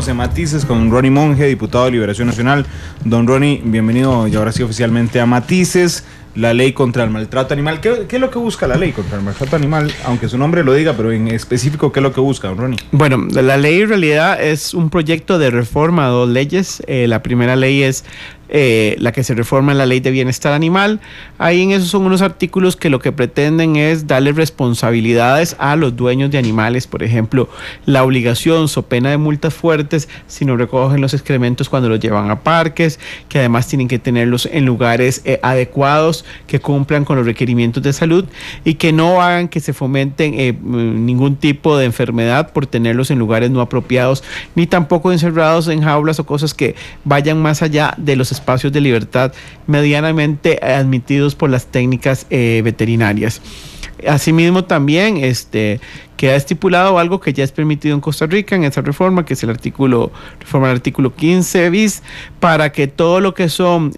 Estamos en Matices con Ronnie Monge, diputado de Liberación Nacional. Don Ronnie, bienvenido y ahora sí oficialmente a Matices, la ley contra el maltrato animal. ¿Qué es lo que busca la ley contra el maltrato animal? Aunque su nombre lo diga, pero en específico, ¿qué es lo que busca, don Ronnie? Bueno, la ley en realidad es un proyecto de reforma a dos leyes. La primera ley es la que se reforma en la Ley de Bienestar Animal. Ahí en esos son unos artículos que lo que pretenden es darle responsabilidades a los dueños de animales, por ejemplo, la obligación so pena de multas fuertes si no recogen los excrementos cuando los llevan a parques, que además tienen que tenerlos en lugares adecuados, que cumplan con los requerimientos de salud y que no hagan que se fomenten ningún tipo de enfermedad por tenerlos en lugares no apropiados, ni tampoco encerrados en jaulas o cosas que vayan más allá de los espacios de libertad medianamente admitidos por las técnicas veterinarias. Asimismo también queda estipulado algo que ya es permitido en Costa Rica en esa reforma, que es el artículo 15 bis, para que todo lo que son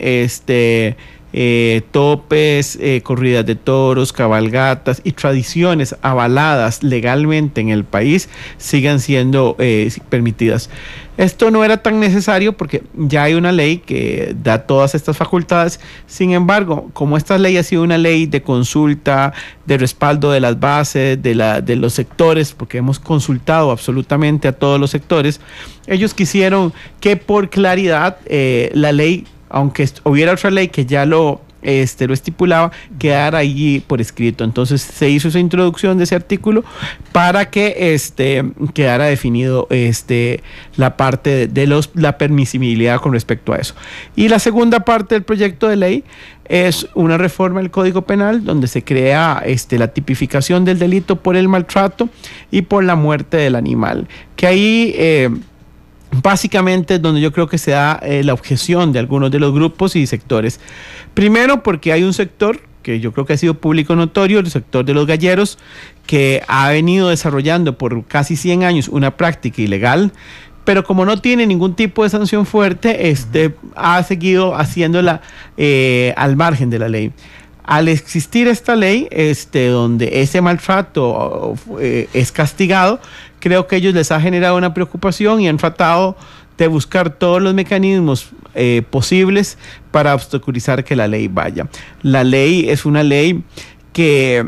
topes, corridas de toros, cabalgatas y tradiciones avaladas legalmente en el país sigan siendo permitidas. Esto no era tan necesario porque ya hay una ley que da todas estas facultades. Sin embargo, como esta ley ha sido una ley de consulta, de respaldo de las bases, de los sectores, porque hemos consultado absolutamente a todos los sectores, ellos quisieron que por claridad la ley, aunque hubiera otra ley que ya lo estipulaba, quedara allí por escrito. Entonces se hizo esa introducción de ese artículo para que quedara definido la parte de la permisibilidad con respecto a eso. Y la segunda parte del proyecto de ley es una reforma del Código Penal donde se crea la tipificación del delito por el maltrato y por la muerte del animal, que ahí básicamente es donde yo creo que se da la objeción de algunos de los grupos y sectores. Primero porque hay un sector que yo creo que ha sido público notorio, el sector de los galleros, que ha venido desarrollando por casi 100 años una práctica ilegal, pero como no tiene ningún tipo de sanción fuerte, ha seguido haciéndola al margen de la ley. Al existir esta ley, donde ese maltrato es castigado, creo que a ellos les ha generado una preocupación y han tratado de buscar todos los mecanismos posibles para obstaculizar que la ley vaya. La ley es una ley que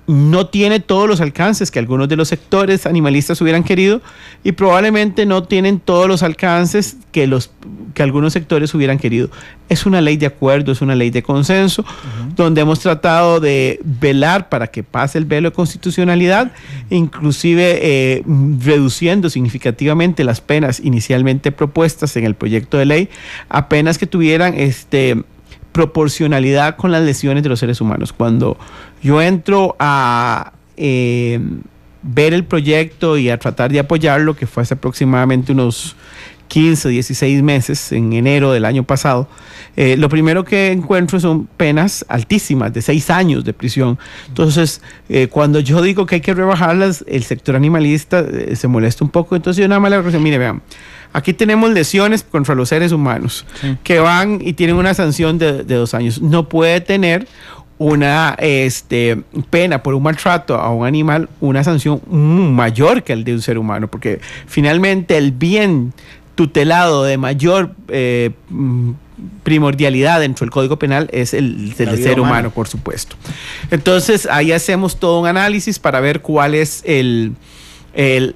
no tiene todos los alcances que algunos de los sectores animalistas hubieran querido y probablemente no tienen todos los alcances que algunos sectores hubieran querido. Es una ley de acuerdo, es una ley de consenso, donde hemos tratado de velar para que pase el velo de constitucionalidad, inclusive reduciendo significativamente las penas inicialmente propuestas en el proyecto de ley a penas que tuvieran proporcionalidad con las lesiones de los seres humanos. Cuando yo entro a ver el proyecto y a tratar de apoyarlo, que fue hace aproximadamente unos 15, 16 meses, en enero del año pasado, lo primero que encuentro son penas altísimas, de 6 años de prisión. Entonces, cuando yo digo que hay que rebajarlas, el sector animalista se molesta un poco. Entonces yo nada más le digo, mire, vean, aquí tenemos lesiones contra los seres humanos, sí, que van y tienen una sanción de 2 años. No puede tener una pena por un maltrato a un animal, una sanción mayor que el de un ser humano, porque finalmente el bien tutelado de mayor primordialidad dentro del Código Penal es el del ser humano, por supuesto. Entonces ahí hacemos todo un análisis para ver cuál es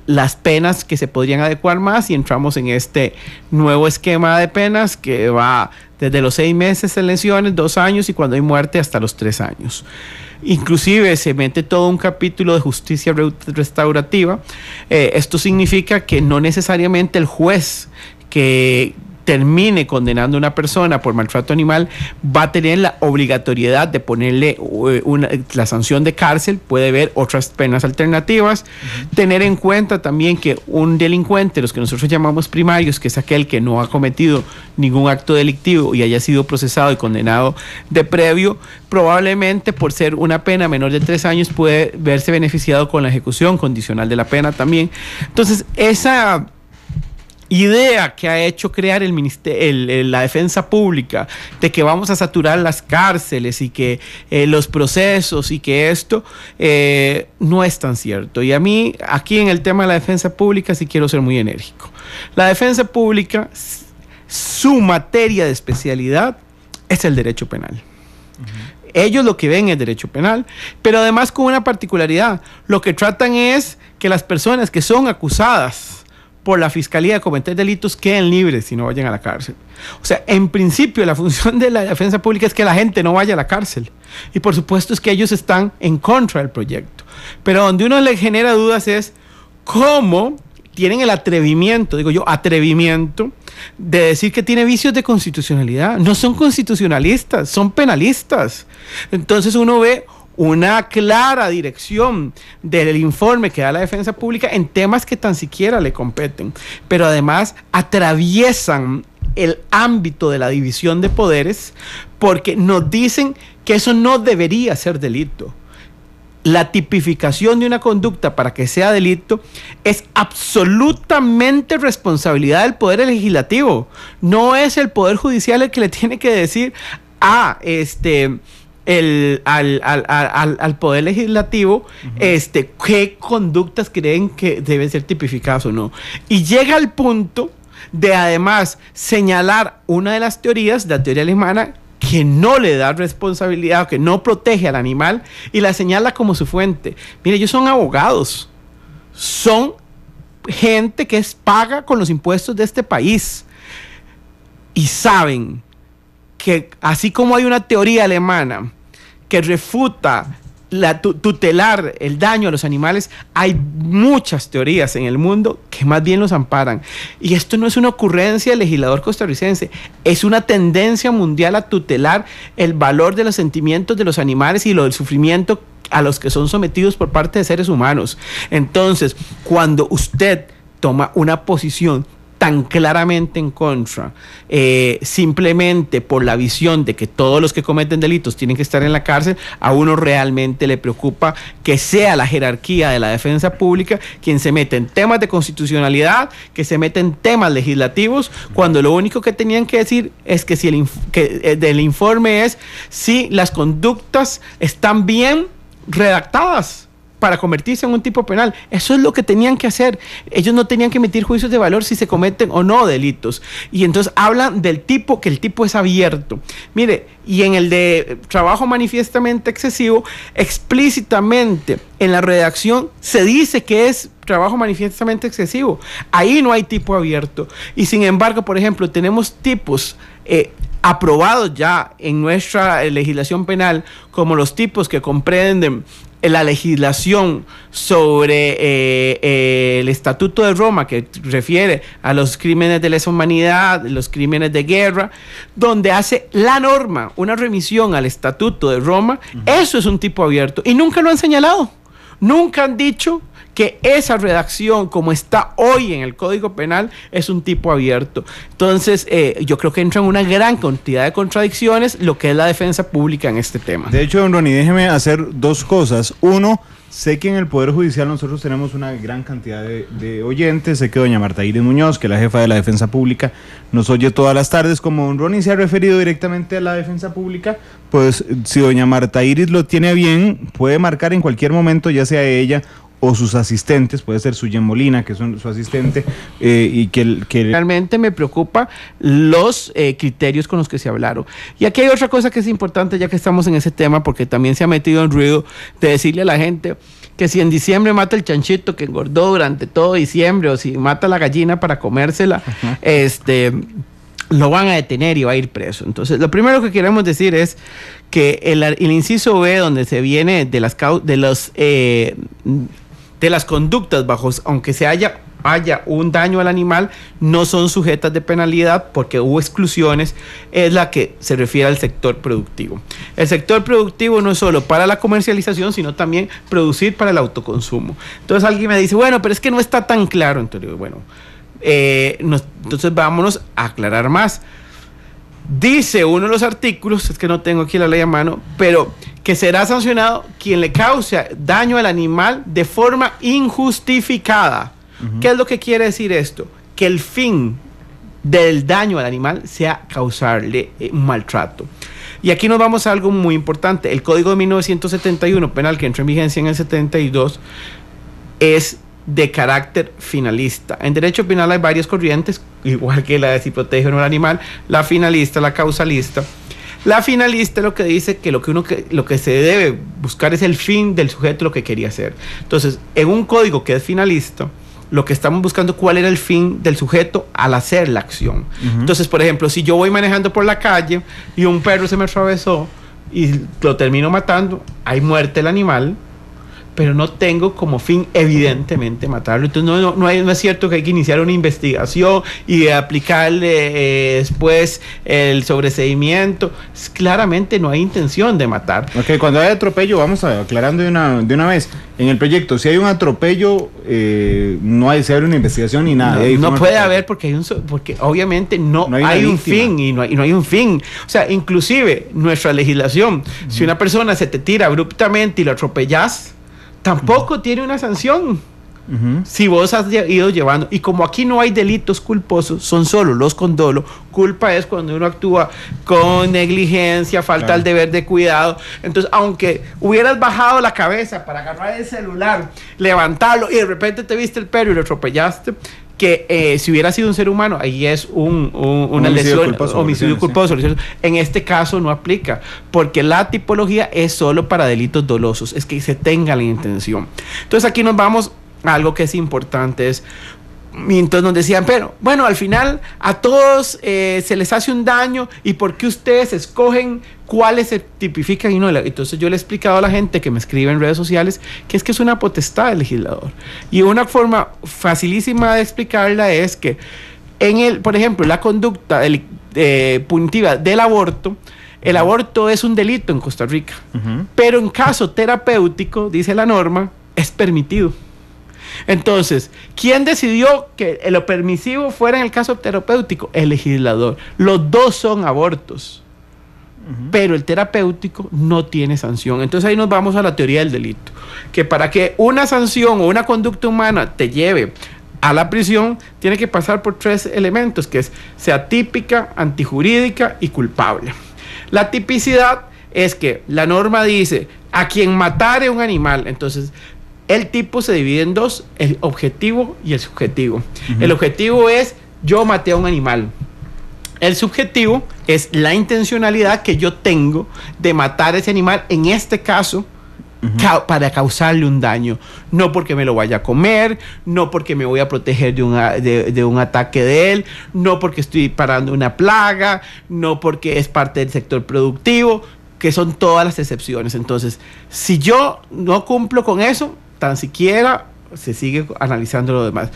las penas que se podrían adecuar más, y entramos en este nuevo esquema de penas que va desde los 6 meses en lesiones, 2 años, y cuando hay muerte hasta los 3 años. Inclusive se mete todo un capítulo de justicia restaurativa. Esto significa que no necesariamente el juez que termine condenando a una persona por maltrato animal va a tener la obligatoriedad de ponerle la sanción de cárcel. Puede haber otras penas alternativas. Tener en cuenta también que un delincuente, los que nosotros llamamos primarios, que es aquel que no ha cometido ningún acto delictivo y haya sido procesado y condenado de previo, probablemente por ser una pena menor de 3 años puede verse beneficiado con la ejecución condicional de la pena también. Entonces, idea que ha hecho crear la defensa pública de que vamos a saturar las cárceles y que los procesos y que esto no es tan cierto. Y a mí, aquí en el tema de la defensa pública, sí quiero ser muy enérgico. La defensa pública, su materia de especialidad es el derecho penal. Ellos lo que ven es derecho penal, pero además con una particularidad. Lo que tratan es que las personas que son acusadas por la fiscalía de cometer delitos queden libres y no vayan a la cárcel. O sea, en principio la función de la defensa pública es que la gente no vaya a la cárcel. Y por supuesto es que ellos están en contra del proyecto. Pero donde uno le genera dudas es cómo tienen el atrevimiento, digo yo, atrevimiento, de decir que tiene vicios de constitucionalidad. No son constitucionalistas, son penalistas. Entonces uno ve una clara dirección del informe que da la defensa pública en temas que tan siquiera le competen, pero además atraviesan el ámbito de la división de poderes porque nos dicen que eso no debería ser delito. La tipificación de una conducta para que sea delito es absolutamente responsabilidad del Poder Legislativo. No es el Poder Judicial el que le tiene que decir al Poder Legislativo qué conductas creen que deben ser tipificadas o no. Y llega al punto de además señalar una de las teorías, la teoría alemana, que no le da responsabilidad, que no protege al animal y la señala como su fuente. Mire, ellos son abogados, son gente que paga con los impuestos de este país y saben que así como hay una teoría alemana que refuta tutelar el daño a los animales, hay muchas teorías en el mundo que más bien los amparan. Y esto no es una ocurrencia del legislador costarricense, es una tendencia mundial a tutelar el valor de los sentimientos de los animales y lo del sufrimiento a los que son sometidos por parte de seres humanos. Entonces, cuando usted toma una posición tan claramente en contra, simplemente por la visión de que todos los que cometen delitos tienen que estar en la cárcel, a uno realmente le preocupa que sea la jerarquía de la defensa pública quien se mete en temas de constitucionalidad, que se mete en temas legislativos, cuando lo único que tenían que decir es que si del informe es si las conductas están bien redactadas para convertirse en un tipo penal. Eso es lo que tenían que hacer. Ellos no tenían que emitir juicios de valor si se cometen o no delitos. Y entonces hablan del tipo, que el tipo es abierto. Mire, y en el de trabajo manifiestamente excesivo, explícitamente en la redacción se dice que es trabajo manifiestamente excesivo. Ahí no hay tipo abierto. Y sin embargo, por ejemplo, tenemos tipos aprobados ya en nuestra legislación penal, como los tipos que comprenden la legislación sobre el Estatuto de Roma, que refiere a los crímenes de lesa humanidad, los crímenes de guerra, donde hace la norma una remisión al Estatuto de Roma. Eso es un tipo abierto y nunca lo han señalado, nunca han dicho que esa redacción como está hoy en el Código Penal es un tipo abierto. Entonces yo creo que entra en una gran cantidad de contradicciones lo que es la defensa pública en este tema. De hecho, don Ronnie, déjeme hacer dos cosas. Uno, sé que en el Poder Judicial nosotros tenemos una gran cantidad de oyentes. Sé que doña Marta Iris Muñoz, que es la jefa de la defensa pública, nos oye todas las tardes. Como don Ronnie se ha referido directamente a la defensa pública, pues si doña Marta Iris lo tiene bien, puede marcar en cualquier momento, ya sea ella o sus asistentes, puede ser Suyen Molina, que es su asistente, y que realmente me preocupa los criterios con los que se hablaron. Y aquí hay otra cosa que es importante, ya que estamos en ese tema, porque también se ha metido en ruido de decirle a la gente que si en diciembre mata el chanchito que engordó durante todo diciembre, o si mata la gallina para comérsela, lo van a detener y va a ir preso. Entonces, lo primero que queremos decir es que el inciso B, donde se viene de las conductas bajos, aunque haya un daño al animal, no son sujetas de penalidad porque hubo exclusiones, es la que se refiere al sector productivo. El sector productivo no es solo para la comercialización, sino también producir para el autoconsumo. Entonces alguien me dice, bueno, pero es que no está tan claro. Entonces digo, bueno, entonces vámonos a aclarar más. Dice uno de los artículos, es que no tengo aquí la ley a mano, pero que será sancionado quien le cause daño al animal de forma injustificada. ¿Qué es lo que quiere decir esto? que el fin del daño al animal sea causarle un maltrato. Y aquí nos vamos a algo muy importante. El Código de 1971 penal, que entró en vigencia en el 72, es de carácter finalista. En derecho penal hay varias corrientes, igual que la de si protege o no al animal, la finalista, la causalista. La finalista lo que dice que lo que se debe buscar es el fin del sujeto, lo que quería hacer. Entonces, en un código que es finalista, lo que estamos buscando cuál era el fin del sujeto al hacer la acción. Entonces, por ejemplo, si yo voy manejando por la calle y un perro se me atravesó y lo termino matando, hay muerte el animal, pero no tengo como fin evidentemente matarlo. Entonces no es cierto que hay que iniciar una investigación y aplicarle después el sobreseimiento. Claramente no hay intención de matar. Ok, cuando hay atropello, vamos aclarando de una vez. En el proyecto, si hay un atropello, no hay que hacer una investigación ni nada. No puede haber porque obviamente no hay un fin y no hay un fin. O sea, inclusive nuestra legislación, si una persona se te tira abruptamente y lo atropellas, tampoco tiene una sanción. Si vos has ido llevando, y como aquí no hay delitos culposos, son solo los con dolo. Culpa es cuando uno actúa con negligencia, falta al deber de cuidado. Entonces, aunque hubieras bajado la cabeza para agarrar el celular, levantarlo y de repente te viste el perro y lo atropellaste, que si hubiera sido un ser humano, ahí es una lesión, homicidio culposo. En este caso no aplica, porque la tipología es solo para delitos dolosos, es que se tenga la intención. Entonces aquí nos vamos a algo que es importante, y entonces nos decían, pero bueno, al final a todos se les hace un daño, y ¿por qué ustedes escogen cuáles se tipifican y no? Entonces yo le he explicado a la gente que me escribe en redes sociales que es una potestad del legislador, y una forma facilísima de explicarla es que por ejemplo, la conducta punitiva del aborto, el aborto es un delito en Costa Rica, pero en caso terapéutico, dice la norma, es permitido. Entonces, ¿quién decidió que lo permisivo fuera en el caso terapéutico? El legislador. Los dos son abortos, pero el terapéutico no tiene sanción. Entonces ahí nos vamos a la teoría del delito, que para que una sanción o una conducta humana te lleve a la prisión, tiene que pasar por 3 elementos, que sea típica, antijurídica y culpable. La tipicidad es que la norma dice, a quien matare un animal, entonces el tipo se divide en 2, el objetivo y el subjetivo. El objetivo es, yo maté a un animal. El subjetivo es la intencionalidad que yo tengo de matar a ese animal, en este caso, para causarle un daño. No porque me lo vaya a comer, no porque me voy a proteger de un ataque de él, no porque estoy parando una plaga, no porque es parte del sector productivo, que son todas las excepciones. Entonces, si yo no cumplo con eso, tan siquiera se sigue analizando lo demás.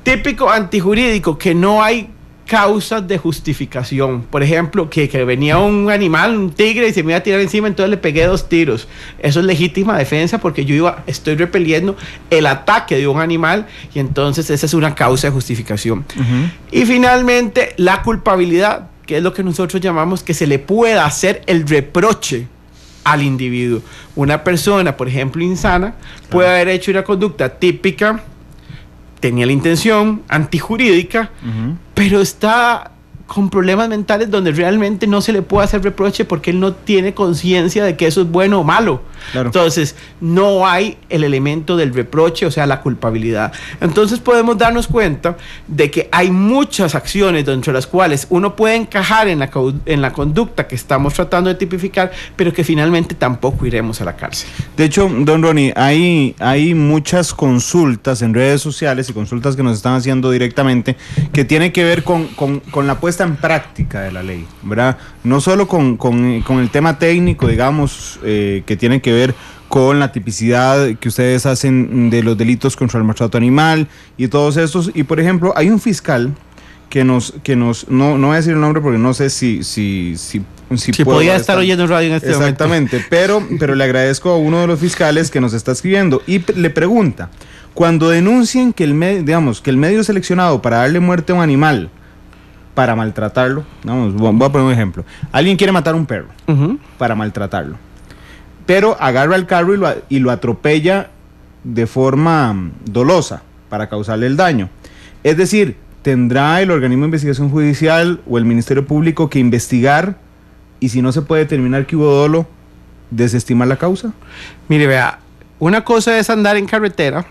Típico antijurídico, que no hay causas de justificación. Por ejemplo, que venía un animal, un tigre, y se me iba a tirar encima, entonces le pegué 2 tiros. Eso es legítima defensa, porque estoy repeliendo el ataque de un animal, y entonces esa es una causa de justificación. Y finalmente, la culpabilidad, que es lo que nosotros llamamos que se le pueda hacer el reproche al individuo. Una persona, por ejemplo, insana, puede haber hecho una conducta típica, tenía la intención, antijurídica, pero está con problemas mentales donde realmente no se le puede hacer reproche porque él no tiene conciencia de que eso es bueno o malo. Entonces, no hay el elemento del reproche, o sea, la culpabilidad. Entonces, podemos darnos cuenta de que hay muchas acciones dentro de las cuales uno puede encajar en la conducta que estamos tratando de tipificar, pero que finalmente tampoco iremos a la cárcel. De hecho, don Ronnie, hay muchas consultas en redes sociales y consultas que nos están haciendo directamente que tienen que ver con la puesta en práctica de la ley, ¿verdad? No solo con el tema técnico, digamos, que tiene que ver con la tipicidad que ustedes hacen de los delitos contra el maltrato animal y todos estos. Y por ejemplo, hay un fiscal que no voy a decir el nombre porque no sé si podía estar oyendo radio en este momento. Exactamente, pero le agradezco a uno de los fiscales que nos está escribiendo y le pregunta: cuando denuncien que el medio seleccionado para darle muerte a un animal, para maltratarlo, voy a poner un ejemplo, alguien quiere matar a un perro para maltratarlo, pero agarra el carro y lo atropella de forma dolosa para causarle el daño. Es decir, ¿tendrá el organismo de investigación judicial o el Ministerio Público que investigar y si no se puede determinar que hubo dolo, desestimar la causa? Mire, vea, una cosa es andar en carretera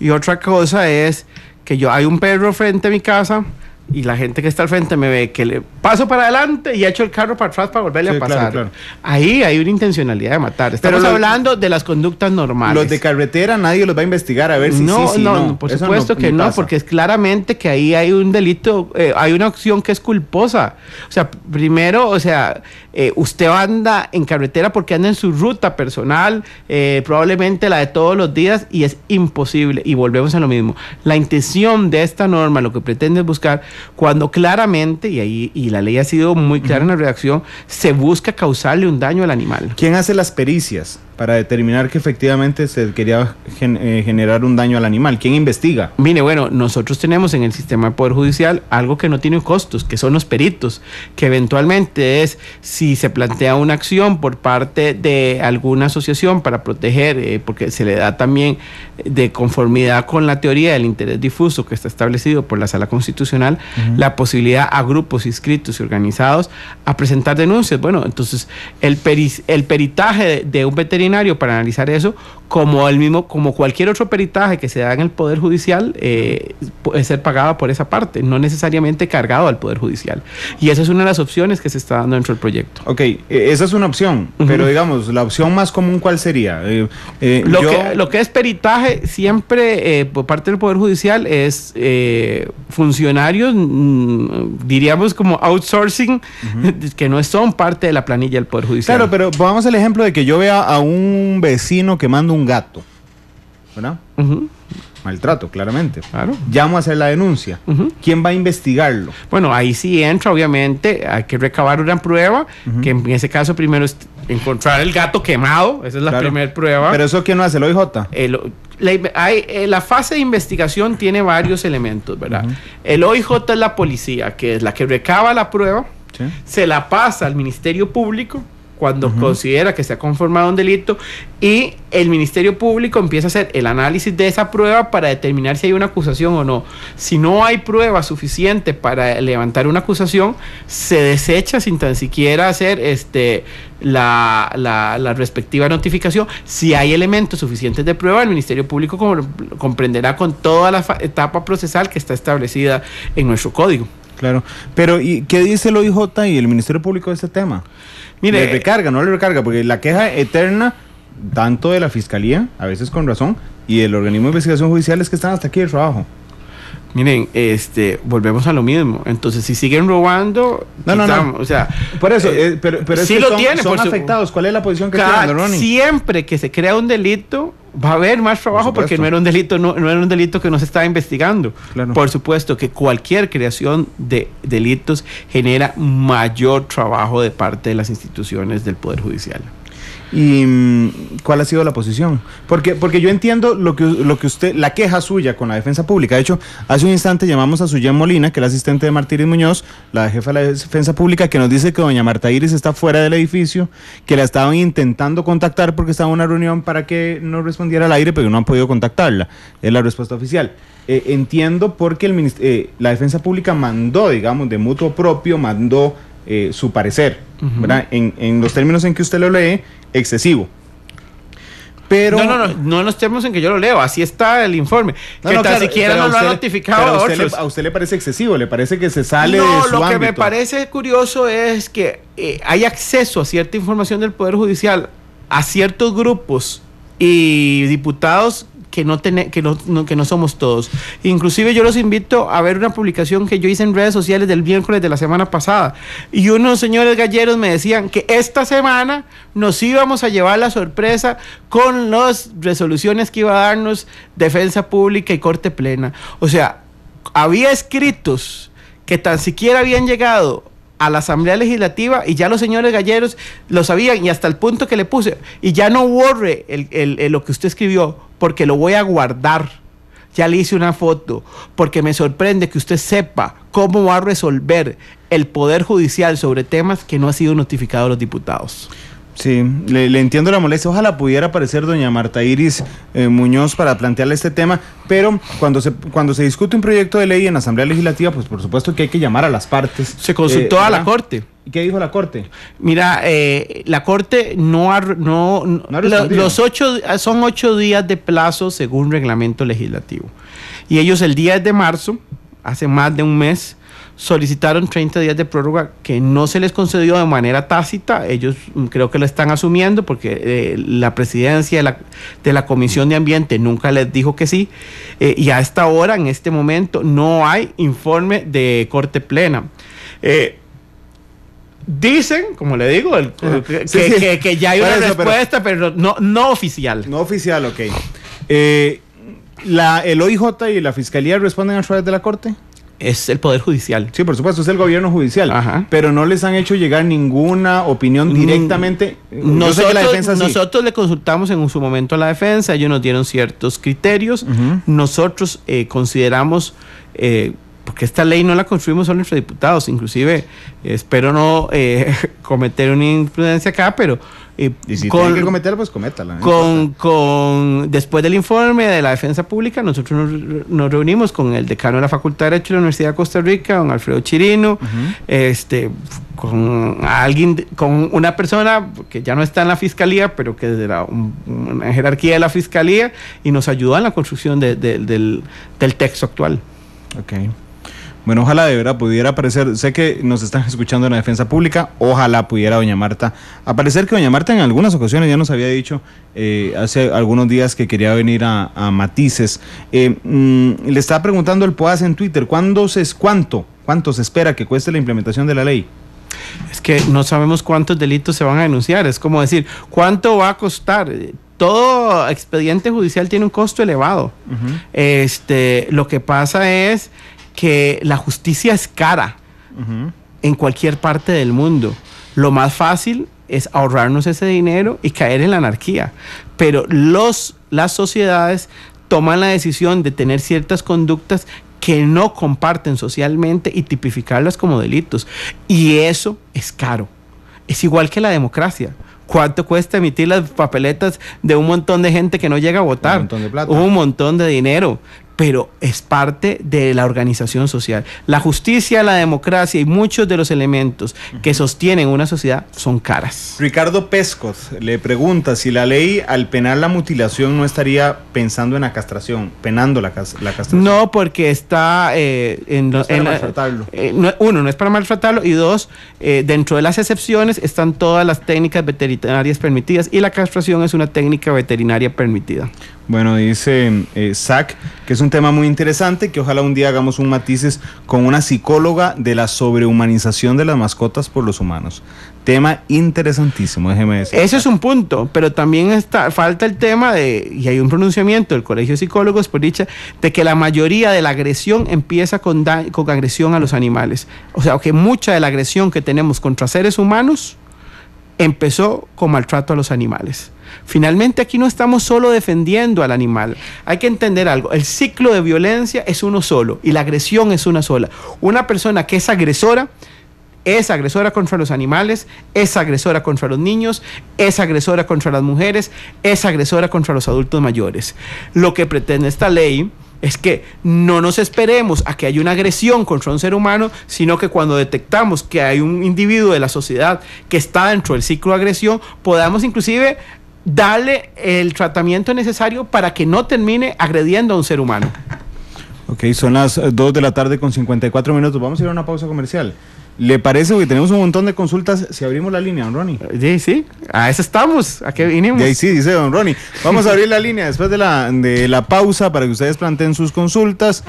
y otra cosa es que hay un perro frente a mi casa y la gente que está al frente me ve que le paso para adelante y echo el carro para atrás para volverle a pasar. Claro. Ahí hay una intencionalidad de matar. Estamos hablando de las conductas normales. Los de carretera nadie los va a investigar a ver si no, sí, no, por supuesto que no, porque es claramente que ahí hay un delito, hay una acción que es culposa. O sea, primero, usted anda en carretera porque anda en su ruta personal, probablemente la de todos los días, y es imposible. Y volvemos a lo mismo. La intención de esta norma lo que pretende es buscar cuando claramente, y la ley ha sido muy clara en la redacción, se busca causarle un daño al animal. ¿Quién hace las pericias para determinar que efectivamente se quería generar un daño al animal? ¿Quién investiga? Mire, bueno, nosotros tenemos en el sistema de Poder Judicial algo que no tiene costos, que son los peritos, que eventualmente es si se plantea una acción por parte de alguna asociación para proteger, porque se le da también de conformidad con la teoría del interés difuso que está establecido por la Sala Constitucional, la posibilidad a grupos inscritos y organizados a presentar denuncias. Bueno, entonces el peritaje de un veterinario para analizar eso, como cualquier otro peritaje que se da en el Poder Judicial, puede ser pagado por esa parte, no necesariamente cargado al Poder Judicial. Y esa es una de las opciones que se está dando dentro del proyecto. Ok, esa es una opción, pero digamos, la opción más común, ¿cuál sería? Lo que es peritaje siempre por parte del Poder Judicial es funcionarios, diríamos como outsourcing, que no son parte de la planilla del Poder Judicial. Claro, pero pongamos el ejemplo de que yo vea a un vecino que manda un gato, ¿verdad? Maltrato, claramente. Claro. Llamo a hacer la denuncia. ¿Quién va a investigarlo? Bueno, ahí sí entra, obviamente, hay que recabar una prueba, que en ese caso primero es encontrar el gato quemado, esa es la primera prueba. ¿Pero eso quién no hace? ¿El OIJ? La fase de investigación tiene varios elementos, ¿verdad? El OIJ es la policía, que es la que recaba la prueba, se la pasa al Ministerio Público cuando considera que se ha conformado un delito, y el Ministerio Público empieza a hacer el análisis de esa prueba para determinar si hay una acusación o no. Si no hay prueba suficiente para levantar una acusación, se desecha sin tan siquiera hacer la respectiva notificación. Si hay elementos suficientes de prueba, el Ministerio Público comprenderá con toda la etapa procesal que está establecida en nuestro código. Claro, pero ¿y qué dice el OIJ y el Ministerio Público de este tema? Mire, ¿le recarga, no le recarga? Porque la queja eterna, tanto de la Fiscalía, a veces con razón, y del organismo de investigación judicial, es que están hasta aquí de trabajo. Miren, volvemos a lo mismo. Entonces, si siguen robando, no. O sea, por eso, pero sí es que son afectados. ¿Cuál es la posición que tienen, Ronnie? Siempre que se crea un delito, va a haber más trabajo, porque no era un delito que no se estaba investigando. Claro. Por supuesto que cualquier creación de delitos genera mayor trabajo de parte de las instituciones del Poder Judicial. ¿Y cuál ha sido la posición? Porque yo entiendo lo que usted, la queja suya con la defensa pública. De hecho, hace un instante llamamos a Suyén Molina, que es la asistente de Martí Iris Muñoz, la jefa de la defensa pública, que nos dice que doña Marta Iris está fuera del edificio, que la estaban intentando contactar porque estaba en una reunión para que no respondiera al aire, pero no han podido contactarla. Es la respuesta oficial. Entiendo porque la defensa pública mandó, digamos, de mutuo propio, mandó su parecer, ¿verdad? En los términos en que usted lo lee, excesivo. Pero no en los términos en que yo lo leo, así está el informe. Que tan siquiera no lo ha notificado a otros. ¿A usted le parece excesivo? ¿Le parece que se sale de su ámbito? No, lo que me parece curioso es que hay acceso a cierta información del Poder Judicial a ciertos grupos y diputados que no somos todos. Inclusive yo los invito a ver una publicación que yo hice en redes sociales del miércoles de la semana pasada, y unos señores galleros me decían que esta semana nos íbamos a llevar la sorpresa con las resoluciones que iba a darnos Defensa Pública y Corte Plena. O sea, había escritos que tan siquiera habían llegado a la Asamblea Legislativa y ya los señores galleros lo sabían, y hasta el punto que le puse: y ya no borre lo que usted escribió, porque lo voy a guardar. Ya le hice una foto, porque me sorprende que usted sepa cómo va a resolver el Poder Judicial sobre temas que no ha sido notificado a los diputados. Sí, le entiendo la molestia. Ojalá pudiera aparecer doña Marta Iris Muñoz para plantearle este tema, pero cuando se discute un proyecto de ley en la Asamblea Legislativa, pues por supuesto que hay que llamar a las partes. Se consultó a la Corte. ¿Y qué dijo la Corte? Mira, la Corte son 8 días de plazo según reglamento legislativo. Y ellos el 10 de marzo, hace más de un mes, solicitaron 30 días de prórroga que no se les concedió de manera tácita. Ellos creo que lo están asumiendo porque la presidencia de la Comisión de Ambiente nunca les dijo que sí, y a esta hora, en este momento, no hay informe de Corte Plena. Dicen, como le digo, que ya hay una respuesta, pero no oficial. No oficial, ok. ¿El OIJ y la Fiscalía responden a través de la Corte? Es el Poder Judicial. Sí, por supuesto, es el gobierno judicial. Ajá. Pero no les han hecho llegar ninguna opinión directamente. Nosotros le consultamos en su momento a la defensa, ellos nos dieron ciertos criterios. Nosotros consideramos, porque esta ley no la construimos solo entre diputados, inclusive espero no cometer una imprudencia acá, pero y si tienen que cometerla, pues cométala. Después del informe de la defensa pública, nosotros nos reunimos con el decano de la Facultad de Derecho de la Universidad de Costa Rica, don Alfredo Chirino, con una persona que ya no está en la fiscalía, pero que desde una jerarquía de la fiscalía, y nos ayudó en la construcción del texto actual. Ok. Bueno, ojalá de verdad pudiera aparecer, sé que nos están escuchando en la defensa pública, ojalá pudiera doña Marta aparecer, que doña Marta en algunas ocasiones ya nos había dicho hace algunos días que quería venir a Matices. Le estaba preguntando el POAS en Twitter, ¿cuánto se espera que cueste la implementación de la ley? Es que no sabemos cuántos delitos se van a denunciar, es como decir, ¿cuánto va a costar? Todo expediente judicial tiene un costo elevado. Lo que pasa es que la justicia es cara en cualquier parte del mundo. Lo más fácil es ahorrarnos ese dinero y caer en la anarquía. Pero las sociedades toman la decisión de tener ciertas conductas que no comparten socialmente y tipificarlas como delitos. Y eso es caro. Es igual que la democracia. ¿Cuánto cuesta emitir las papeletas de un montón de gente que no llega a votar? Un montón de plata. Un montón de dinero. Pero es parte de la organización social. La justicia, la democracia y muchos de los elementos que sostienen una sociedad son caras. Ricardo Pescot le pregunta si la ley al penar la mutilación no estaría pensando en la castración, penando la castración. No, porque está... no es para maltratarlo. Uno, no es para maltratarlo, y dos, dentro de las excepciones están todas las técnicas veterinarias permitidas, y la castración es una técnica veterinaria permitida. Bueno, dice Zach que es un tema muy interesante, que ojalá un día hagamos un Matices con una psicóloga de la sobrehumanización de las mascotas por los humanos. Tema interesantísimo, déjeme decir. Ese es un punto, pero también falta el tema y hay un pronunciamiento del Colegio de Psicólogos, por dicha, de que la mayoría de la agresión empieza con agresión a los animales. O sea, que mucha de la agresión que tenemos contra seres humanos empezó con maltrato a los animales. Finalmente, aquí no estamos solo defendiendo al animal. Hay que entender algo. El ciclo de violencia es uno solo y la agresión es una sola. Una persona que es agresora contra los animales, es agresora contra los niños, es agresora contra las mujeres, es agresora contra los adultos mayores. Lo que pretende esta ley es que no nos esperemos a que haya una agresión contra un ser humano, sino que cuando detectamos que hay un individuo de la sociedad que está dentro del ciclo de agresión, podamos inclusive darle el tratamiento necesario para que no termine agrediendo a un ser humano. Ok, son las 2 de la tarde con 54 minutos. Vamos a ir a una pausa comercial. ¿Le parece? Porque tenemos un montón de consultas. Si abrimos la línea, don Ronnie. Sí, a eso estamos. ¿A qué vinimos? Sí, dice don Ronnie. Vamos a abrir la línea después de la pausa para que ustedes planteen sus consultas.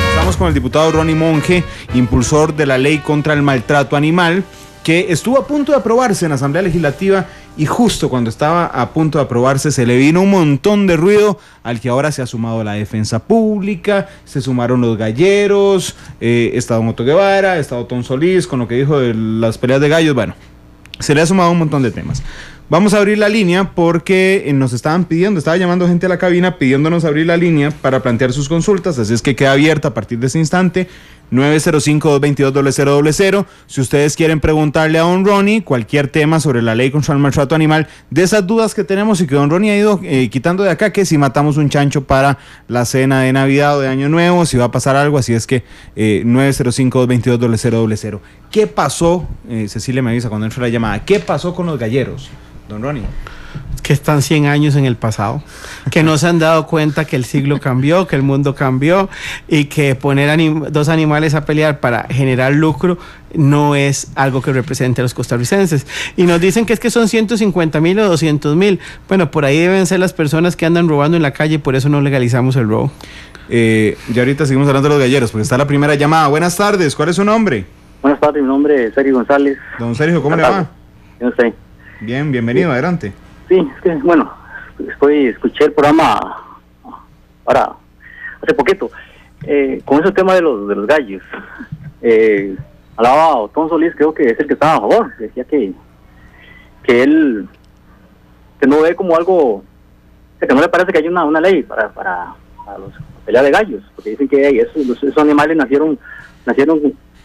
Estamos con el diputado Ronnie Monge, impulsor de la ley contra el maltrato animal, que estuvo a punto de aprobarse en la Asamblea Legislativa, y justo cuando estaba a punto de aprobarse se le vino un montón de ruido, al que ahora se ha sumado la defensa pública, se sumaron los galleros, está don Otto Guevara, está Otón Solís con lo que dijo de las peleas de gallos. Bueno, se le ha sumado un montón de temas. Vamos a abrir la línea porque nos estaban pidiendo, estaba llamando gente a la cabina pidiéndonos abrir la línea para plantear sus consultas, así es que queda abierta a partir de ese instante, 905-222-0000. Si ustedes quieren preguntarle a don Ronnie cualquier tema sobre la ley contra el maltrato animal, de esas dudas que tenemos y que don Ronnie ha ido quitando de acá, que si matamos un chancho para la cena de Navidad o de Año Nuevo, si va a pasar algo, así es que 905-222-0000. ¿Qué pasó? Cecilia me avisa cuando entre la llamada. ¿Qué pasó con los galleros, don Ronnie? Que están 100 años en el pasado, que no se han dado cuenta que el siglo cambió, que el mundo cambió y que poner dos animales a pelear para generar lucro no es algo que represente a los costarricenses. Y nos dicen que es que son 150,000 o 200,000. Bueno, por ahí deben ser las personas que andan robando en la calle, por eso no legalizamos el robo. Ya ahorita seguimos hablando de los galleros, porque está la primera llamada. Buenas tardes, ¿cuál es su nombre? Buenas tardes, mi nombre es Sergio González. Don Sergio, ¿cómo le va? Yo no sé. Bien, bienvenido, adelante. Sí, es que, bueno, escuché el programa hace poquito, con ese tema de los gallos. Hablaba Otón Solís, creo que es el que estaba a favor, decía que él que no ve como algo, que no le parece que haya una ley para los peleas de gallos, porque dicen que esos animales nacieron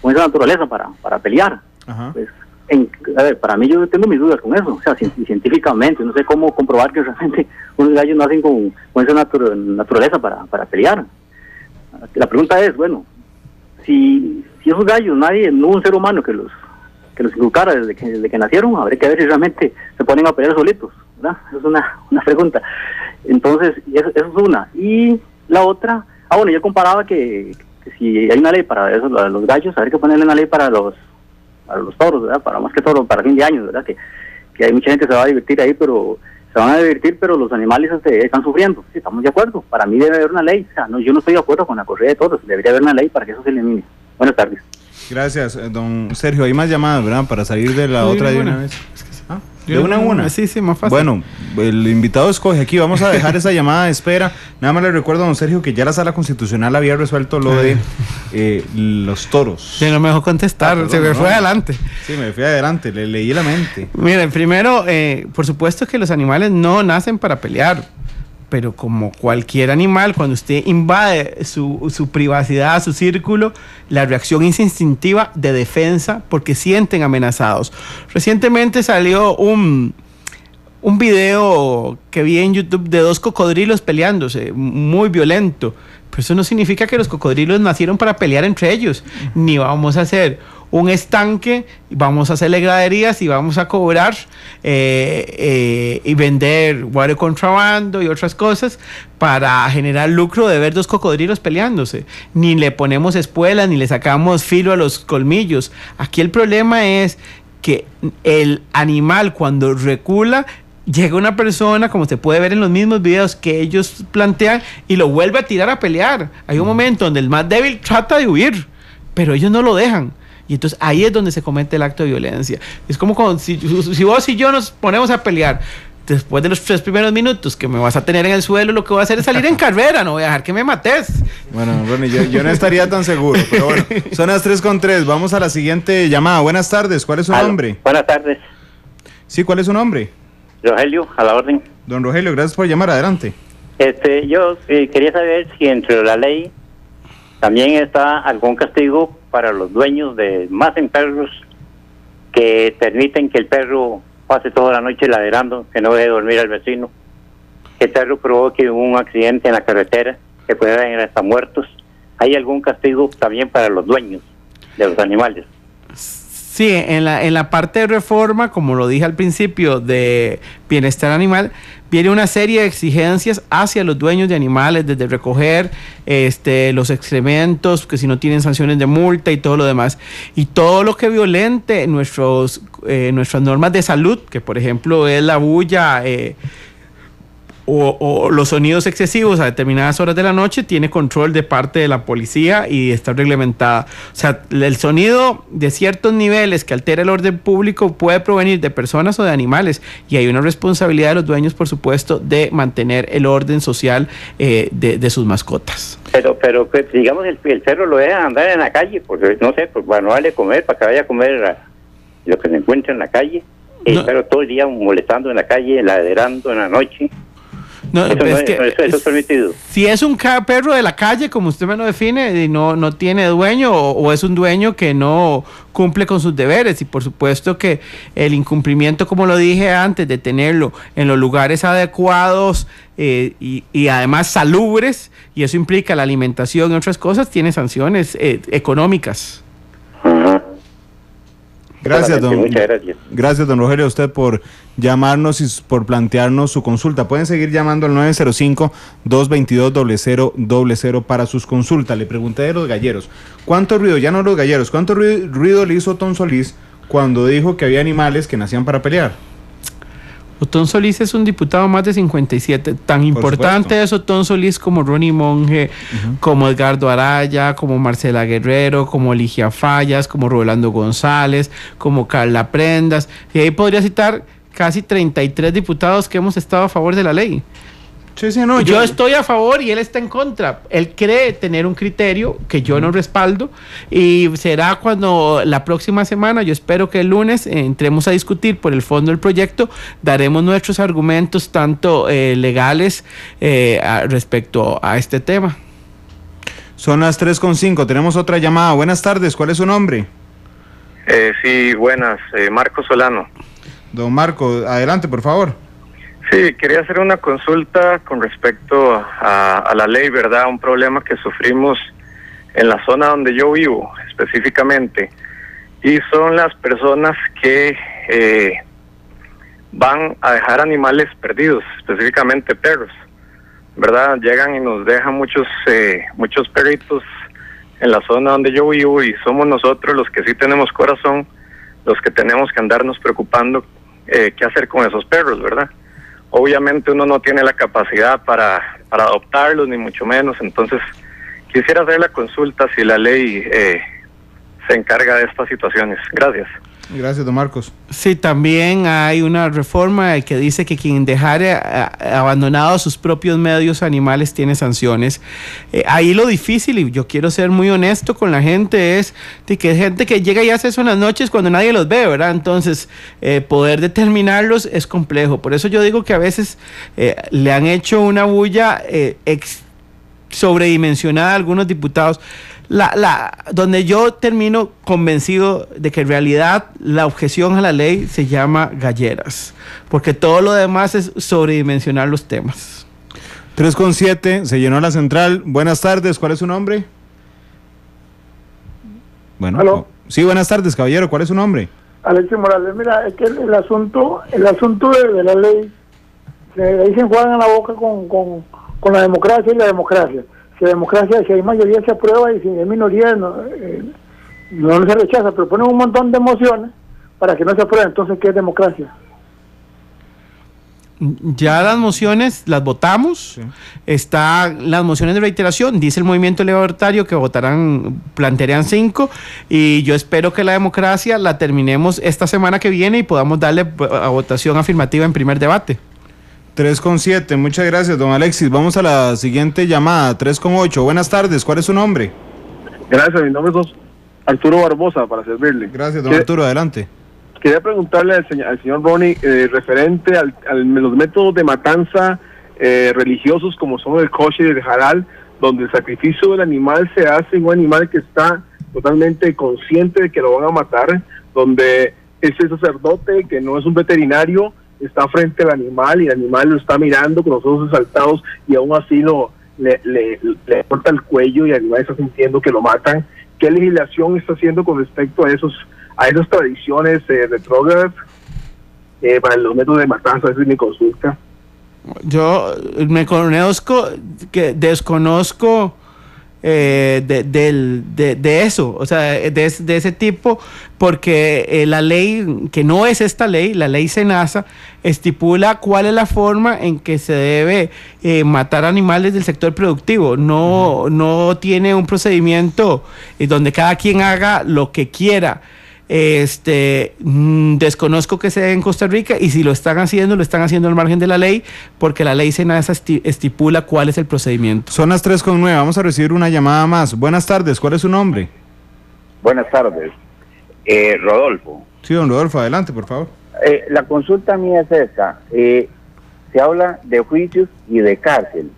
con esa naturaleza para pelear. Ajá. Pues, a ver, para mí yo tengo mis dudas con eso, o sea, científicamente, no sé cómo comprobar que realmente unos gallos nacen con esa naturaleza para pelear. La pregunta es, bueno, si esos gallos, no hubo un ser humano que los inculcara desde que nacieron, habría que ver si realmente se ponen a pelear solitos, ¿verdad? Esa es una pregunta. Entonces, eso es una. Y la otra, bueno, yo comparaba que si hay una ley para eso, los gallos, habría que ponerle una ley para los toros, ¿verdad? Para más que todo, para fin de año, ¿verdad? Que hay mucha gente que se va a divertir ahí, pero los animales están sufriendo. Sí, estamos de acuerdo. Para mí debe haber una ley. O sea, yo no estoy de acuerdo con la corrida de toros. Debería haber una ley para que eso se elimine. Buenas tardes. Gracias, don Sergio. Hay más llamadas, ¿verdad? Para salir de la otra de una vez. ¿De una en una? Sí, más fácil. Bueno, el invitado escoge aquí. Vamos a dejar esa llamada de espera. Nada más le recuerdo a don Sergio que ya la Sala Constitucional había resuelto lo de los toros. Sí, no me dejó contestar, perdón, se me fue adelante. Sí, me fui adelante, le leí la mente. Miren, primero, por supuesto que los animales no nacen para pelear, pero como cualquier animal, cuando usted invade su privacidad, su círculo, la reacción es instintiva de defensa porque sienten amenazados. Recientemente salió un video que vi en YouTube de 2 cocodrilos peleándose, muy violento. Pero eso no significa que los cocodrilos nacieron para pelear entre ellos, ni vamos a hacer un estanque, vamos a hacerle graderías y vamos a cobrar y vender guaro contrabando y otras cosas para generar lucro de ver 2 cocodrilos peleándose. Ni le ponemos espuelas, ni le sacamos filo a los colmillos. Aquí el problema es que el animal cuando recula, llega una persona, como se puede ver en los mismos videos que ellos plantean, y lo vuelve a tirar a pelear. Hay un momento donde el más débil trata de huir, pero ellos no lo dejan. Y entonces ahí es donde se comete el acto de violencia. Es como cuando si vos y yo nos ponemos a pelear, después de los 3 primeros minutos que me vas a tener en el suelo, lo que voy a hacer es salir en carrera, no voy a dejar que me mates. Bueno, yo no estaría tan seguro, pero bueno, son las 3:03, vamos a la siguiente llamada. Buenas tardes, ¿cuál es su nombre? Buenas tardes. Sí, ¿cuál es su nombre? Rogelio, a la orden. Don Rogelio, gracias por llamar, adelante. Yo quería saber si entre la ley también está algún castigo para los dueños de más en perros que permiten que el perro pase toda la noche ladrando, que no deje dormir al vecino, que el perro provoque un accidente en la carretera, que puedan ir hasta muertos. ¿Hay algún castigo también para los dueños de los animales? Sí, en la parte de reforma, como lo dije al principio, de bienestar animal, viene una serie de exigencias hacia los dueños de animales, desde recoger los excrementos, que si no tienen sanciones de multa y todo lo demás. Y todo lo que violente nuestras normas de salud, que por ejemplo es la bulla, o los sonidos excesivos a determinadas horas de la noche, tiene control de parte de la policía y está reglamentada. O sea, el sonido de ciertos niveles que altera el orden público puede provenir de personas o de animales, y hay una responsabilidad de los dueños, por supuesto, de mantener el orden social de sus mascotas. Pero digamos, el perro lo deja andar en la calle, porque no sé, para no darle comer, para que vaya a comer lo que se encuentra en la calle. Pero todo el día molestando en la calle, ladrando en la noche. No, Eso es permitido. Si es un perro de la calle, como usted me lo define, y no tiene dueño, o es un dueño que no cumple con sus deberes, y por supuesto que el incumplimiento, como lo dije antes, de tenerlo en los lugares adecuados y además salubres, y eso implica la alimentación y otras cosas, tiene sanciones económicas. Ajá. Gracias, muchas gracias. Gracias, don Rogelio, a usted por llamarnos y por plantearnos su consulta. Pueden seguir llamando al 905-222-0000 para sus consultas. Le pregunté de los galleros. ¿Cuánto ruido, ya no los galleros, cuánto ruido le hizo Otón Solís cuando dijo que había animales que nacían para pelear? Otón Solís es un diputado más de 57. Tan importante es Otón Solís como Ronnie Monge, como Edgardo Araya, como Marcela Guerrero, como Ligia Fallas, como Rolando González, como Carla Prendas. Y ahí podría citar casi 33 diputados que hemos estado a favor de la ley. Sí, sí, no, yo estoy a favor y él está en contra. Él cree tener un criterio que yo no respaldo, y será cuando la próxima semana, yo espero que el lunes, entremos a discutir por el fondo del proyecto, daremos nuestros argumentos tanto legales respecto a este tema. Son las 3:05, tenemos otra llamada. Buenas tardes, ¿cuál es su nombre? Sí, buenas, Marco Solano. Don Marco, adelante, por favor. Sí, quería hacer una consulta con respecto a la ley, ¿verdad? Un problema que sufrimos en la zona donde yo vivo, específicamente, y son las personas que van a dejar animales perdidos, específicamente perros, ¿verdad? Llegan y nos dejan muchos perritos en la zona donde yo vivo, y somos nosotros los que sí tenemos corazón, los que tenemos que andarnos preocupando qué hacer con esos perros, ¿verdad? Obviamente uno no tiene la capacidad para adoptarlos, ni mucho menos. Entonces quisiera hacer la consulta si la ley se encarga de estas situaciones. Gracias. Gracias, don Marcos. Sí, también hay una reforma que dice que quien dejare abandonados sus propios medios animales tiene sanciones. Ahí lo difícil, y yo quiero ser muy honesto con la gente, es de que hay gente que llega y hace eso en las noches cuando nadie los ve, ¿verdad? Entonces, poder determinarlos es complejo. Por eso yo digo que a veces le han hecho una bulla sobredimensionada a algunos diputados. Donde yo termino convencido de que en realidad la objeción a la ley se llama galleras, porque todo lo demás es sobredimensionar los temas. 3:07, se llenó la central. Buenas tardes, ¿cuál es su nombre? Bueno, ¿aló? Sí, buenas tardes, caballero, ¿cuál es su nombre? Alexis Morales. Mira, es que el asunto de la ley, ahí se enjuagan a la boca con la democracia y la democracia. Si hay mayoría se aprueba, y si hay minoría no se rechaza, pero ponen un montón de mociones para que no se apruebe. Entonces, ¿qué es democracia? Ya las mociones las votamos, sí. Están las mociones de reiteración, dice el Movimiento Libertario que plantearían 5, y yo espero que la democracia la terminemos esta semana que viene y podamos darle a votación afirmativa en primer debate. 3:07, muchas gracias, don Alexis. Vamos a la siguiente llamada, 3:08. Buenas tardes, ¿cuál es su nombre? Gracias, mi nombre es Arturo Barbosa, para servirle. Gracias, don Arturo, adelante. Quería preguntarle al señor Ronnie, referente a los métodos de matanza religiosos, como son el kosher y el halal, donde el sacrificio del animal se hace en un animal que está totalmente consciente de que lo van a matar, donde ese sacerdote, que no es un veterinario, está frente al animal y el animal lo está mirando con los ojos saltados, y aún así le corta el cuello y el animal está sintiendo que lo matan. ¿Qué legislación está haciendo con respecto a esas tradiciones retrógradas para los métodos de matanza? Esa es mi consulta. Yo desconozco de eso, o sea, de ese tipo, porque la ley, que no es esta ley, la ley SENASA, estipula cuál es la forma en que se debe matar animales del sector productivo. No tiene un procedimiento donde cada quien haga lo que quiera. Desconozco que sea en Costa Rica, y si lo están haciendo al margen de la ley, porque la ley SENASA estipula cuál es el procedimiento. Son las 3:09, vamos a recibir una llamada más. Buenas tardes, ¿cuál es su nombre? Buenas tardes, Rodolfo. Sí, don Rodolfo, adelante, por favor. La consulta mía es esta. Se habla de juicios y de cárcel,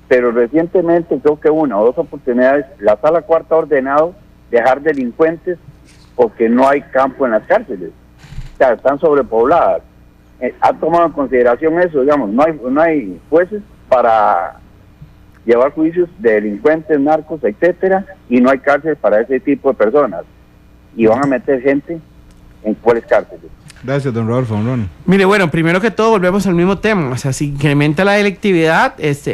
pero recientemente, creo que una o dos oportunidades, la Sala Cuarta ha ordenado dejar delincuentes porque no hay campo en las cárceles. O sea, están sobrepobladas. ¿Ha tomado en consideración eso? Digamos, no hay jueces para llevar juicios de delincuentes, narcos, etcétera, y no hay cárcel para ese tipo de personas. Y van a meter gente en cuáles cárceles. Gracias, don Rodolfo. Don Ronnie. Mire, bueno, primero que todo volvemos al mismo tema. O sea, si incrementa la delictividad, es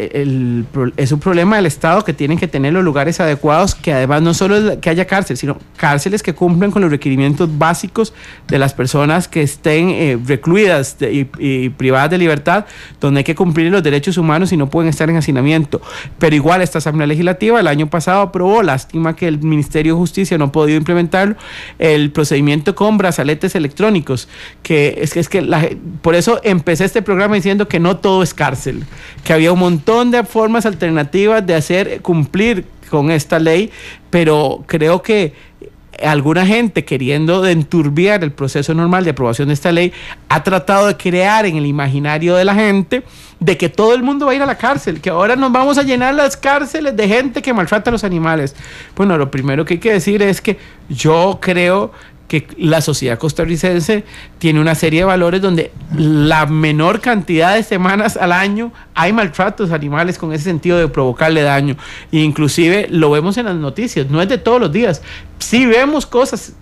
un problema del Estado, que tienen que tener los lugares adecuados, que además no solo es que haya cárcel, sino cárceles que cumplan con los requerimientos básicos de las personas que estén recluidas y privadas de libertad, donde hay que cumplir los derechos humanos y no pueden estar en hacinamiento. Pero igual esta Asamblea Legislativa el año pasado aprobó, lástima que el Ministerio de Justicia no ha podido implementarlo, el procedimiento con brazaletes electrónicos, por eso empecé este programa diciendo que no todo es cárcel, que había un montón de formas alternativas de hacer cumplir con esta ley, pero creo que alguna gente, queriendo enturbiar el proceso normal de aprobación de esta ley, ha tratado de crear en el imaginario de la gente de que todo el mundo va a ir a la cárcel, que ahora nos vamos a llenar las cárceles de gente que maltrata a los animales. Bueno, lo primero que hay que decir es que yo creo que la sociedad costarricense tiene una serie de valores donde la menor cantidad de semanas al año hay maltratos animales con ese sentido de provocarle daño. E inclusive lo vemos en las noticias, no es de todos los días. Sí vemos cosas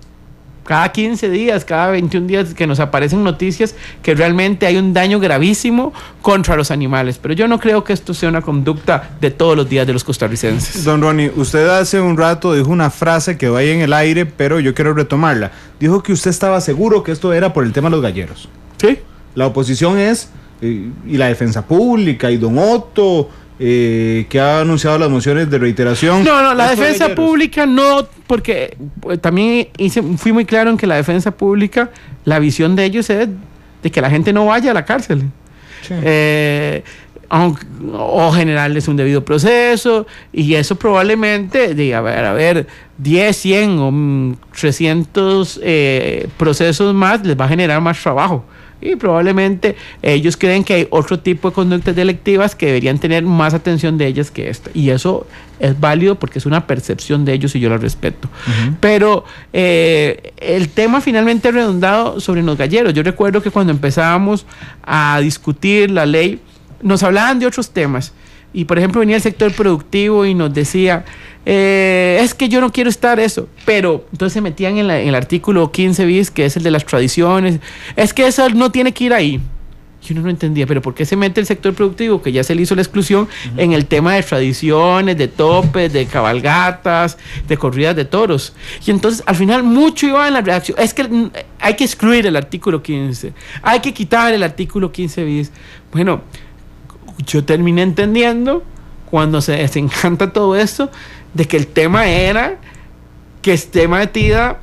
cada 15 días, cada 21 días que nos aparecen noticias que realmente hay un daño gravísimo contra los animales, pero yo no creo que esto sea una conducta de todos los días de los costarricenses. Don Ronnie, usted hace un rato dijo una frase que va ahí en el aire, pero yo quiero retomarla. Dijo que usted estaba seguro que esto era por el tema de los galleros. Sí. La oposición es, y la defensa pública, y don Otto, que ha anunciado las mociones de reiteración. No, la defensa pública no, porque también fui muy claro en que la defensa pública, la visión de ellos es de que la gente no vaya a la cárcel. Sí. O generarles un debido proceso, y eso probablemente, a ver, 10, 100 o 300 procesos más les va a generar más trabajo. Y probablemente ellos creen que hay otro tipo de conductas delictivas que deberían tener más atención de ellas que esta. Y eso es válido porque es una percepción de ellos y yo la respeto. Pero el tema finalmente redundado sobre los galleros. Yo recuerdo que cuando empezábamos a discutir la ley, nos hablaban de otros temas. Y por ejemplo venía el sector productivo y nos decía, es que yo no quiero estar eso, pero entonces se metían en el artículo 15 bis, que es el de las tradiciones, es que eso no tiene que ir ahí. Y uno no entendía, pero ¿por qué se mete el sector productivo, que ya se le hizo la exclusión, en el tema de tradiciones, de topes, de cabalgatas, de corridas de toros? Y entonces al final mucho iba en la reacción, es que hay que excluir el artículo 15, hay que quitar el artículo 15 bis. Bueno, yo terminé entendiendo, cuando se desencanta todo esto, de que el tema era que esté metida,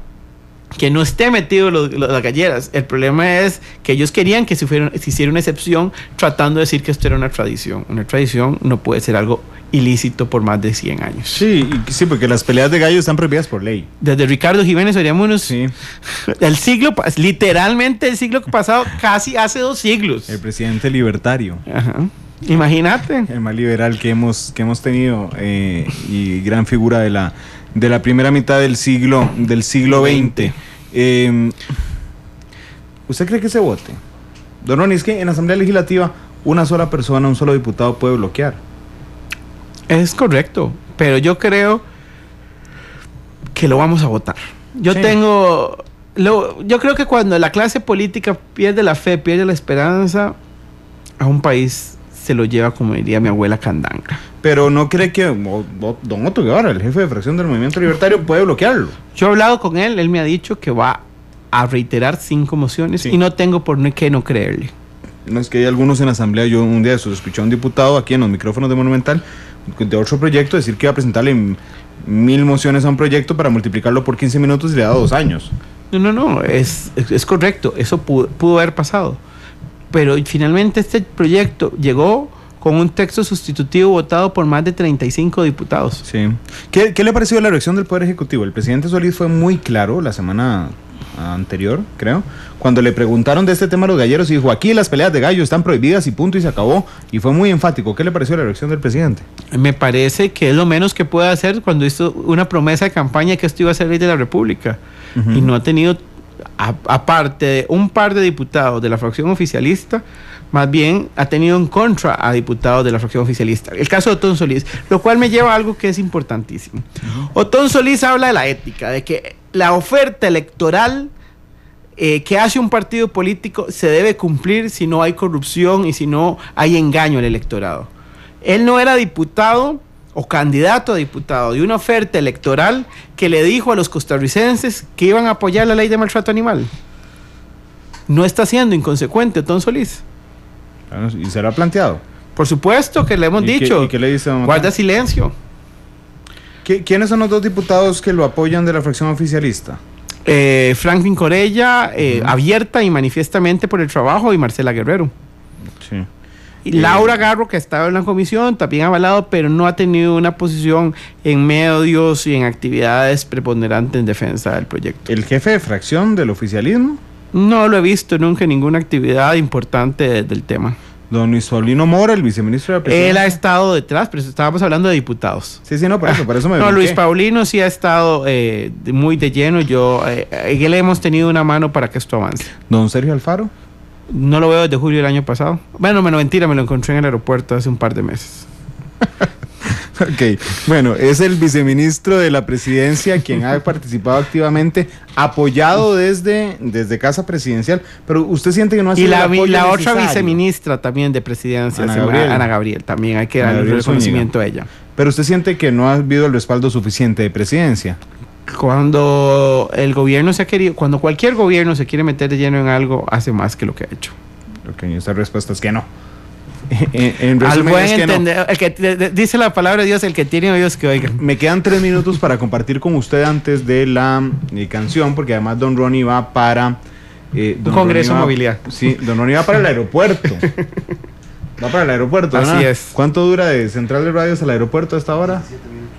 que no esté metido las galleras. El problema es que ellos querían que se hiciera una excepción, tratando de decir que esto era una tradición. Una tradición no puede ser algo ilícito por más de 100 años. Sí, porque las peleas de gallos están prohibidas por ley. Desde Ricardo Jiménez seríamos unos... Sí. Literalmente el siglo pasado, casi hace 2 siglos. El presidente libertario. Ajá. Imagínate. El más liberal que hemos tenido, y gran figura de la primera mitad del siglo XX. ¿Usted cree que se vote? Don Ronnie, es que en la Asamblea Legislativa una sola persona, un solo diputado puede bloquear. Es correcto, pero yo creo que lo vamos a votar. Yo creo que cuando la clase política pierde la fe, pierde la esperanza, a un país se lo lleva, como diría mi abuela, candanga. Pero ¿no cree que don Otto Guevara, el jefe de fracción del Movimiento Libertario, puede bloquearlo? Yo he hablado con él me ha dicho que va a reiterar 5 mociones, y no tengo por qué no creerle. No, es que hay algunos en la Asamblea, yo un día de eso escuché a un diputado aquí en los micrófonos de Monumental, de otro proyecto, decir que iba a presentarle 1000 mociones a un proyecto para multiplicarlo por 15 minutos y le da 2 años. No, es correcto, eso pudo haber pasado. Pero finalmente este proyecto llegó con un texto sustitutivo votado por más de 35 diputados. Sí. ¿Qué le ha parecido la reacción del Poder Ejecutivo? El presidente Solís fue muy claro la semana anterior, creo, cuando le preguntaron de este tema a los galleros y dijo, aquí las peleas de gallo están prohibidas y punto y se acabó, y fue muy enfático. ¿Qué le pareció la reacción del presidente? Me parece que es lo menos que puede hacer cuando hizo una promesa de campaña que esto iba a ser ley de la República, y no ha tenido, aparte de un par de diputados de la fracción oficialista, más bien ha tenido en contra a diputados de la fracción oficialista. El caso de Otón Solís, lo cual me lleva a algo que es importantísimo. Otón Solís habla de la ética, de que la oferta electoral que hace un partido político se debe cumplir si no hay corrupción y si no hay engaño al electorado. Él no era diputado o candidato a diputado de una oferta electoral que le dijo a los costarricenses que iban a apoyar la ley de maltrato animal. No está siendo inconsecuente Otón Solís. ¿Y se lo ha planteado? Por supuesto que le hemos dicho. ¿Y qué le dice? Guarda silencio. ¿Quiénes son los dos diputados que lo apoyan de la fracción oficialista? Franklin Corella, abierta y manifiestamente por el trabajo, y Marcela Guerrero. Sí. Y Laura Garro, que ha estado en la comisión, también avalado, pero no ha tenido una posición en medios y en actividades preponderantes en defensa del proyecto. ¿El jefe de fracción del oficialismo? No lo he visto nunca en ninguna actividad importante del tema. Don Luis Paulino Mora, el viceministro de la Presidencia. Él ha estado detrás, pero estábamos hablando de diputados. Sí, no, por eso me No, brinqué. Luis Paulino sí ha estado muy de lleno. En él hemos tenido una mano para que esto avance. Don Sergio Alfaro. No lo veo desde julio del año pasado. Bueno, mentira, me lo encontré en el aeropuerto hace un par de meses. Ok, bueno, es el viceministro de la Presidencia quien ha participado activamente, apoyado desde Casa Presidencial, pero usted siente que no ha sido y el apoyo la otra necesario. Viceministra también de Presidencia, Ana Gabriel, también hay que darle Gabriel reconocimiento a ella. Pero usted siente que no ha habido el respaldo suficiente de Presidencia. Cuando el gobierno cuando cualquier gobierno se quiere meter de lleno en algo, hace más que lo que ha hecho. Ok, esta respuesta es que no. En Al resumen, buen es que entender, no. el que dice la palabra de Dios, el que tiene oídos que oiga. Me quedan 3 minutos para compartir con usted antes de la canción, porque además Don Ronnie va para... un congreso de movilidad. Sí, Don Ronnie va para el aeropuerto. Va para el aeropuerto, ¿verdad? Así es. ¿Cuánto dura de Central de Radios al aeropuerto a esta hora?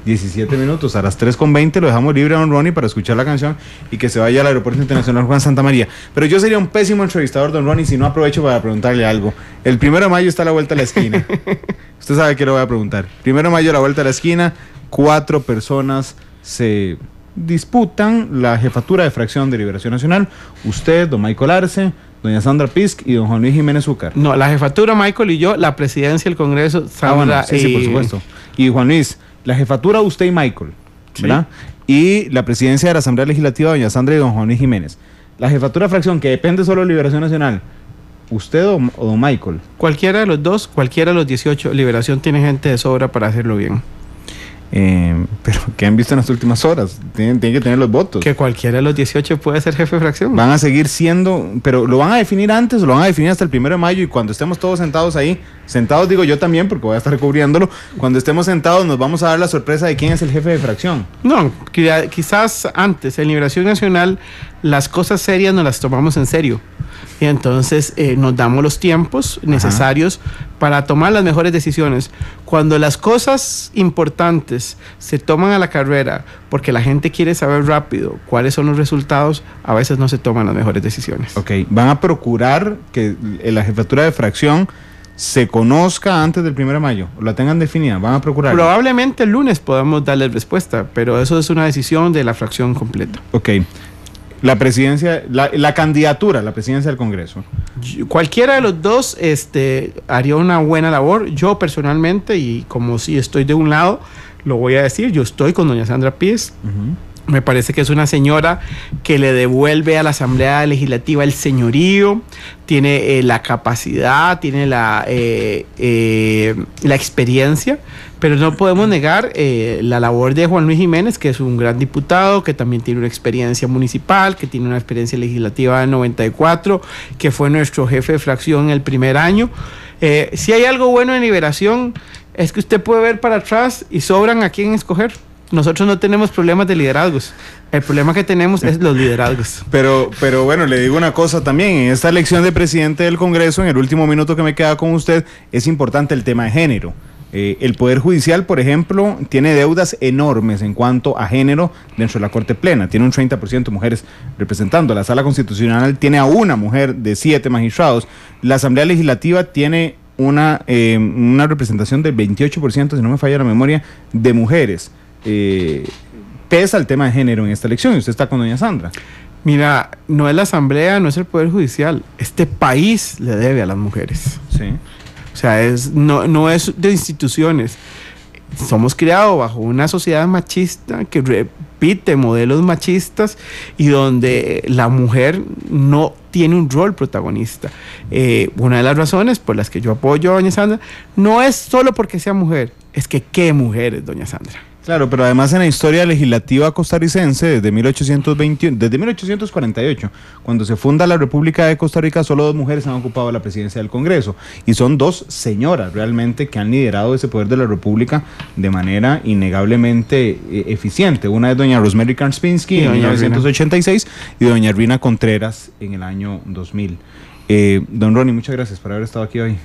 17 minutos. A las 3:20 lo dejamos libre a Don Ronnie para escuchar la canción y que se vaya al Aeropuerto Internacional Juan Santa María. Pero yo sería un pésimo entrevistador, Don Ronnie, si no aprovecho para preguntarle algo. El 1 de mayo está a la vuelta a la esquina. Usted sabe que le voy a preguntar. 1 de mayo a la vuelta a la esquina, 4 personas se disputan la jefatura de fracción de Liberación Nacional. Usted, don Michael Arce, doña Sandra Pisk y don Juan Luis Jiménez Zúcar. No, la jefatura Michael y yo, la presidencia del Congreso, Sandra sí, por supuesto. Y Juan Luis, la jefatura usted y Michael, ¿verdad? Sí. Y la presidencia de la Asamblea Legislativa, doña Sandra y don Juan Luis Jiménez. La jefatura de fracción, que depende solo de Liberación Nacional, ¿usted o don Michael? Cualquiera de los dos, cualquiera de los 18. Liberación tiene gente de sobra para hacerlo bien. Pero ¿qué han visto en las últimas horas? Tienen que tener los votos. Que cualquiera de los 18 puede ser jefe de fracción. Van a seguir siendo, pero ¿lo van a definir antes o lo van a definir hasta el 1 de mayo? Y cuando estemos todos sentados ahí, sentados digo yo también porque voy a estar cubriéndolo, cuando estemos sentados nos vamos a dar la sorpresa de quién es el jefe de fracción. No, quizás antes, en Liberación Nacional, las cosas serias nos las tomamos en serio. Y entonces nos damos los tiempos necesarios para tomar las mejores decisiones. Cuando las cosas importantes se toman a la carrera porque la gente quiere saber rápido cuáles son los resultados, a veces no se toman las mejores decisiones. Ok, van a procurar que la jefatura de fracción se conozca antes del 1 de mayo, o la tengan definida, van a procurar. Probablemente el lunes podamos darle respuesta, pero eso es una decisión de la fracción completa. Ok. La presidencia, la candidatura a la presidencia del Congreso. Cualquiera de los dos haría una buena labor. Yo personalmente, y como si estoy de un lado, lo voy a decir, yo estoy con doña Sandra Pisk. Me parece que es una señora que le devuelve a la Asamblea Legislativa el señorío, tiene la capacidad, tiene la experiencia, pero no podemos negar la labor de Juan Luis Jiménez, que es un gran diputado, que también tiene una experiencia municipal, que tiene una experiencia legislativa de 94, que fue nuestro jefe de fracción el primer año. Si hay algo bueno en Liberación, es que usted puede ver para atrás y sobran a quién escoger. Nosotros no tenemos problemas de liderazgos. El problema que tenemos es los liderazgos. Pero bueno, le digo una cosa también. En esta elección de presidente del Congreso, en el último minuto que me queda con usted, es importante el tema de género. El Poder Judicial, por ejemplo, tiene deudas enormes en cuanto a género dentro de la Corte Plena. Tiene un 30% de mujeres representando. La Sala Constitucional tiene a una mujer de 7 magistrados. La Asamblea Legislativa tiene una representación del 28%, si no me falla la memoria, de mujeres. Pesa el tema de género en esta elección y usted está con doña Sandra. Mira, no es la Asamblea, no es el Poder Judicial. Este país le debe a las mujeres. Sí. O sea, no es de instituciones. Somos criados bajo una sociedad machista que repite modelos machistas y donde la mujer no tiene un rol protagonista. Una de las razones por las que yo apoyo a doña Sandra no es solo porque sea mujer, es que qué mujer es doña Sandra. Claro, pero además en la historia legislativa costarricense, desde 1848, cuando se funda la República de Costa Rica, solo 2 mujeres han ocupado la presidencia del Congreso. Y son 2 señoras realmente que han liderado ese poder de la República de manera innegablemente eficiente. Una es doña Rosemary Karpinski en 1986 y doña Rina Contreras en el año 2000. Don Ronnie, muchas gracias por haber estado aquí hoy.